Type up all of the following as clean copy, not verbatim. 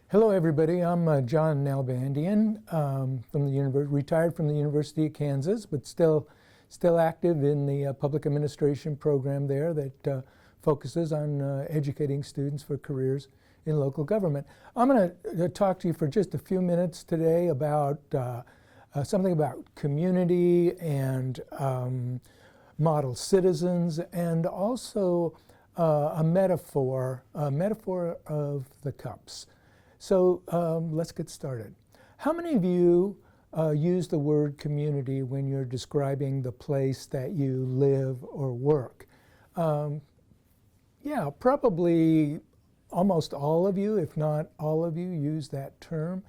Hello, everybody. I'm John Nalbandian, retired from the University of Kansas, but still active in the public administration program there that focuses on educating students for careers in local government. I'm going to talk to you for just a few minutes today about something about community and model citizens, and also a metaphor of the cups. So let's get started. How many of you use the word community when you're describing the place that you live or work? Yeah, probably almost all of you, if not all of you, use that term.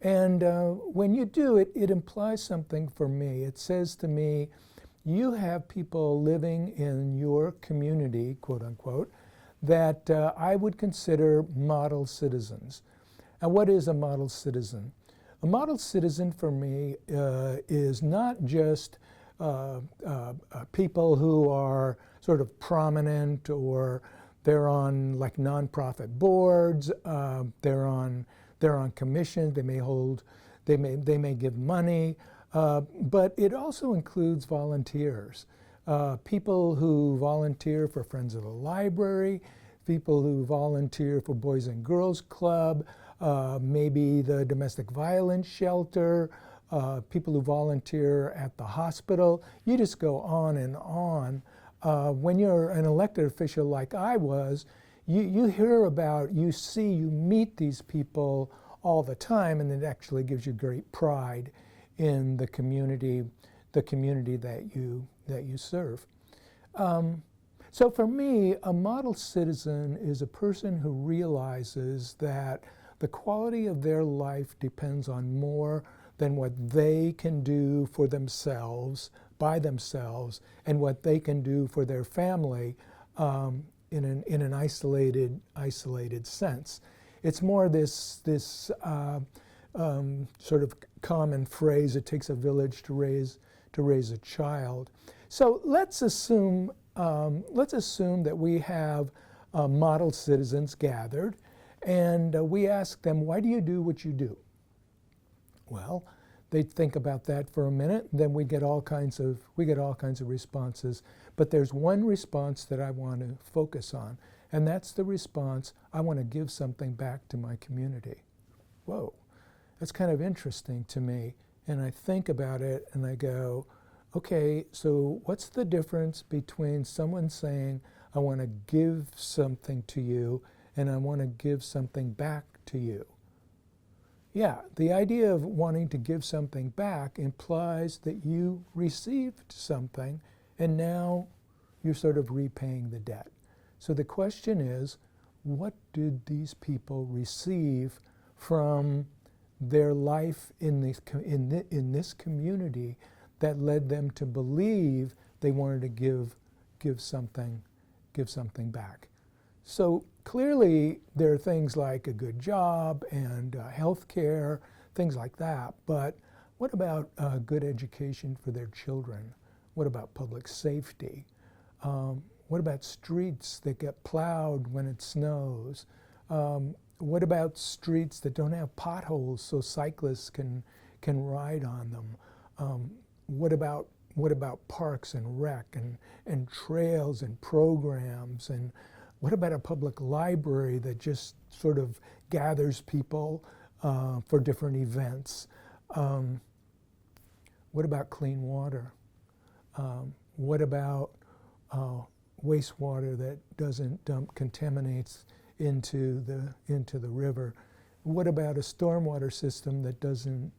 And when you do it, it implies something for me. It says to me, you have people living in your community, quote unquote, that I would consider model citizens. And what is a model citizen? A model citizen for me is not just people who are sort of prominent, or they're on like nonprofit boards, they're on commissions, they may give money, but it also includes volunteers, people who volunteer for Friends of the Library, people who volunteer for Boys and Girls Club, maybe the domestic violence shelter, people who volunteer at the hospital. You just go on and on. When you're an elected official like I was, you hear about, you meet these people all the time, and it actually gives you great pride in the community that you serve. So for me, a model citizen is a person who realizes that the quality of their life depends on more than what they can do for themselves, by themselves, and what they can do for their family in an isolated sense. It's more this sort of common phrase, it takes a village to raise a child. So let's assume that we have model citizens gathered, and we ask them, why do you do what you do? Well, they think about that for a minute, then we get all kinds of responses. But there's one response that I want to focus on, and that's the response, I want to give something back to my community. Whoa, that's kind of interesting to me. And I think about it and I go, okay, so what's the difference between someone saying, I want to give something to you, and I want to give something back to you? Yeah, the idea of wanting to give something back implies that you received something, and now you're sort of repaying the debt. So the question is, what did these people receive from their life in this community that led them to believe they wanted to give something back? So clearly there are things like a good job and health care, things like that, but what about good education for their children? What about public safety? What about streets that get plowed when it snows? What about streets that don't have potholes so cyclists can ride on them? What about parks and rec and trails and programs? And what about a public library that just sort of gathers people for different events? What about clean water? What about wastewater that doesn't contaminates into the river? What about a stormwater system that doesn't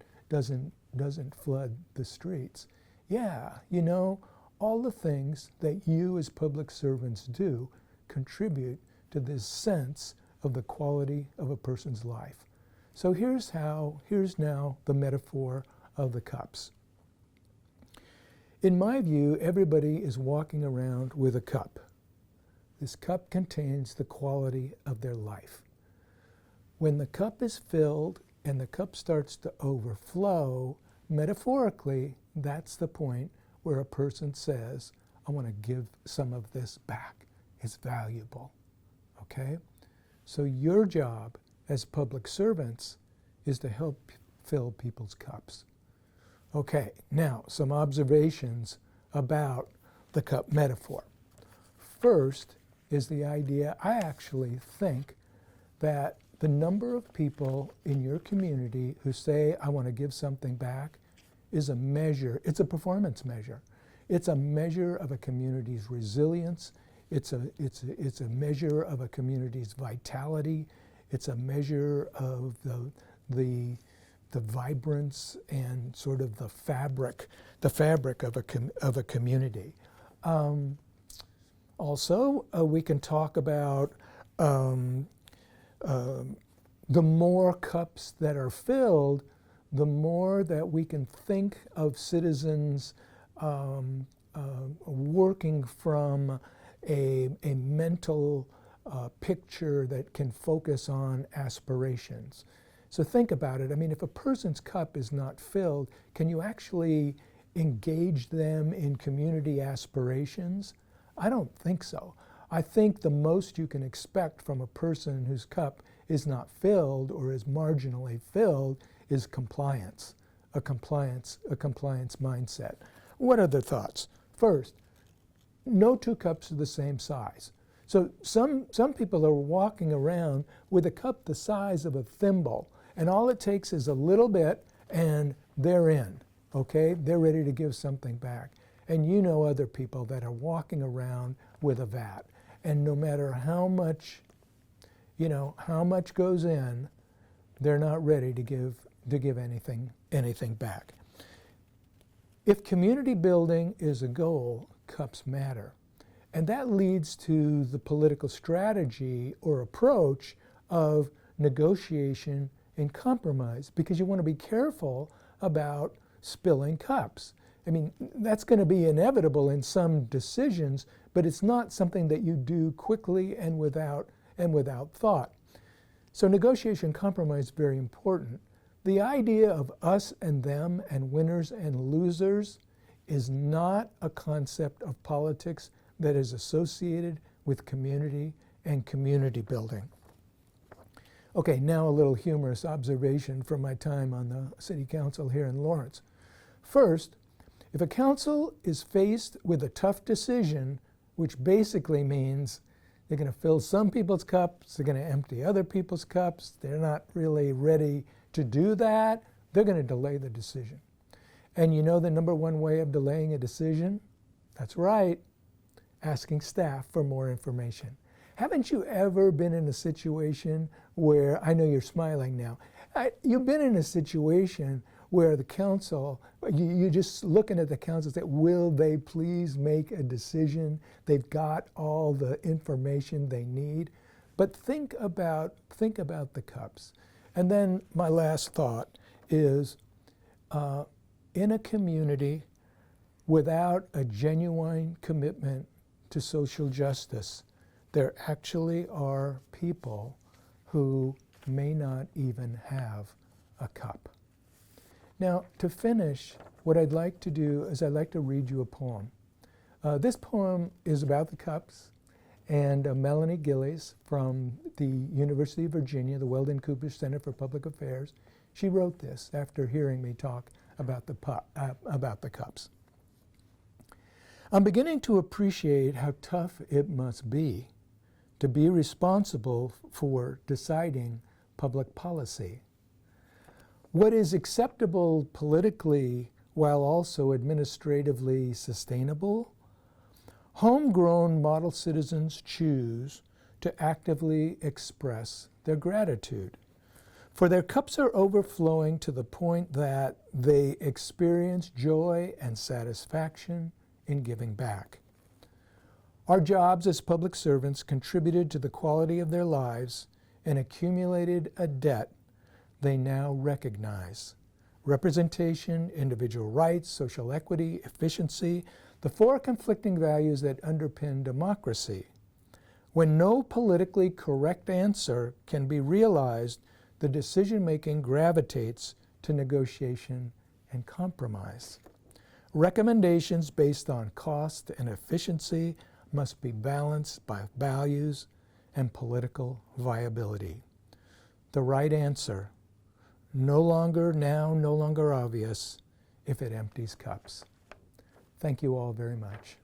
flood the streets? Yeah, you know, all the things that you as public servants do contribute to this sense of the quality of a person's life. So here's now the metaphor of the cups. In my view, everybody is walking around with a cup. This cup contains the quality of their life. When the cup is filled and the cup starts to overflow, metaphorically, that's the point where a person says, I want to give some of this back. It's valuable, okay? So your job as public servants is to help fill people's cups. Okay, now some observations about the cup metaphor. First is the idea, I actually think that the number of people in your community who say, I want to give something back, is a measure, it's a performance measure. It's a measure of a community's resilience. It's a measure of a community's vitality. It's a measure of the vibrance and sort of the fabric of a community. Also, we can talk about the more cups that are filled, the more that we can think of citizens working from a mental picture that can focus on aspirations. So think about it. I mean, if a person's cup is not filled, can you actually engage them in community aspirations? I don't think so. I think the most you can expect from a person whose cup is not filled or is marginally filled is compliance, a compliance mindset. What are the thoughts? First, no two cups are the same size. So some people are walking around with a cup the size of a thimble, and all it takes is a little bit and they're in, okay? They're ready to give something back. And you know other people that are walking around with a vat, and no matter how much goes in, they're not ready to give anything back. If community building is a goal, cups matter. And that leads to the political strategy or approach of negotiation and compromise, because you want to be careful about spilling cups. I mean, that's going to be inevitable in some decisions, but it's not something that you do quickly and without thought. So negotiation and compromise is very important. The idea of us and them and winners and losers is not a concept of politics that is associated with community and community building. Okay, now a little humorous observation from my time on the city council here in Lawrence. First, if a council is faced with a tough decision, which basically means they're going to fill some people's cups, they're going to empty other people's cups, they're not really ready to do that, they're going to delay the decision. And you know the number one way of delaying a decision? That's right, asking staff for more information. Haven't you ever been in a situation where, I know you're smiling now, you've been in a situation where the council, you're just looking at the council and say, will they please make a decision? They've got all the information they need. But think about the cups. And then my last thought is, in a community without a genuine commitment to social justice, there actually are people who may not even have a cup. Now, to finish, what I'd like to do is I'd like to read you a poem. This poem is about the cups, and Melanie Gillies from the University of Virginia, the Weldon Cooper Center for Public Affairs, she wrote this after hearing me talk about the cups. I'm beginning to appreciate how tough it must be to be responsible for deciding public policy. What is acceptable politically while also administratively sustainable? Homegrown model citizens choose to actively express their gratitude, for their cups are overflowing to the point that they experience joy and satisfaction in giving back. Our jobs as public servants contributed to the quality of their lives and accumulated a debt they now recognize. Representation, individual rights, social equity, efficiency, the four conflicting values that underpin democracy. When no politically correct answer can be realized, the decision-making gravitates to negotiation and compromise. Recommendations based on cost and efficiency must be balanced by values and political viability. the right answer, no longer now, no longer obvious, if it empties cups. Thank you all very much.